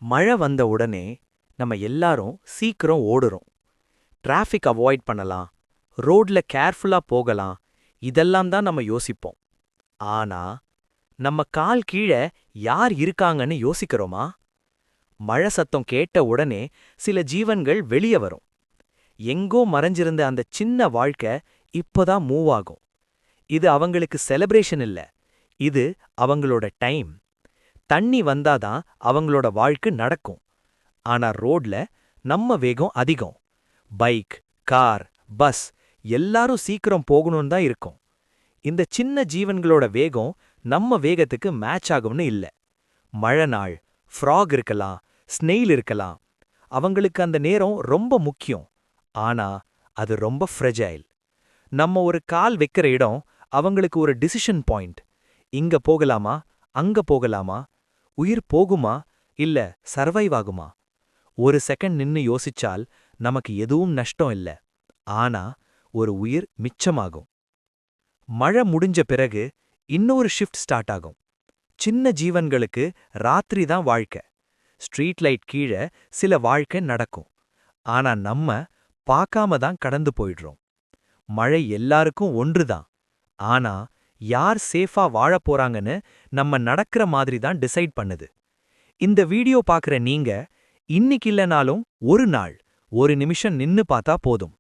மழை வந்த உடனே நம்ம எல்லாரும் சீக்கிரம் ஓடுறோம். டிராஃபிக் அவாய்ட் பண்ணலாம், ரோட்ல கேர்ஃபுல்லா போகலாம், இதெல்லாம் தான் நம்ம யோசிப்போம். ஆனா நம்ம கால் கீழ யார் இருக்காங்கன்னு யோசிக்கிறோமா? மழை சத்தம் கேட்ட உடனே சில ஜீவன்கள் வெளிய வரும். எங்கோ மறைஞ்சிருந்த அந்த சின்ன வாழ்க்கை இப்பதான் மூவ் ஆகும். இது அவங்களுக்கு செலிப்ரேஷன் இல்ல, இது அவங்களோட டைம். தண்ணி வந்தாதான் அவங்களோட வாழ்க்கை நடக்கும். ஆனா ரோட்ல நம்ம வேகம் அதிகம். பைக், கார், பஸ் எல்லாரும் சீக்கிரம் போகணும்னு தான் இருக்கும். இந்த சின்ன ஜீவன்களோட வேகம் நம்ம வேகத்துக்கு மேட்ச் ஆகும்னு இல்ல. மழை நாள், ஃப்ராக் இருக்கலாம், ஸ்னெயில் இருக்கலாம். அவங்களுக்கு அந்த நேரம் ரொம்ப முக்கியம். ஆனா அது ரொம்ப ஃப்ரெஜைல். நம்ம ஒரு கால் வைக்கிற இடம் அவங்களுக்கு ஒரு டிசிஷன் பாயிண்ட். இங்க போகலாமா, அங்க போகலாமா, உயிர் போகுமா இல்ல சர்வைவ் ஆகுமா? ஒரு செகண்ட் நின்னு யோசிச்சால் நமக்கு எதுவும் நஷ்டம் இல்ல. ஆனா ஒரு உயிர் மிச்சமாகும். மழை முடிஞ்ச பிறகு இன்னொரு ஷிஃப்ட் ஸ்டார்ட் ஆகும். சின்ன ஜீவன்களுக்கு ராத்திரி தான் வாழ்க்கை. ஸ்ட்ரீட் லைட் கீழ சில வாழ்க்கை நடக்கும். ஆனா நம்ம பார்க்காம தான் கடந்து போயிடுறோம். மழை எல்லாருக்கும் ஒன்றுதான். ஆனா யார் சேஃபா வாழப் போறாங்கன்னு நம்ம நடக்கிற மாதிரி தான் டிசைட் பண்ணுது. இந்த வீடியோ பார்க்குற நீங்க இன்னிக்கு இல்லனாலும் ஒரு நாள் ஒரு நிமிஷம் நின்னு பார்த்தா போதும்.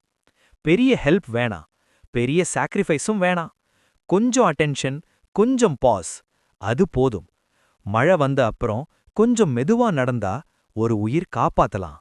பெரிய ஹெல்ப் வேணாம், பெரிய சாக்ரிஃபைஸும் வேணாம். கொஞ்சம் அட்டென்ஷன், கொஞ்சம் பாஸ், அது போதும். மழை வந்த அப்புறம் கொஞ்சம் மெதுவா நடந்தா ஒரு உயிர் காப்பாத்தலாம்.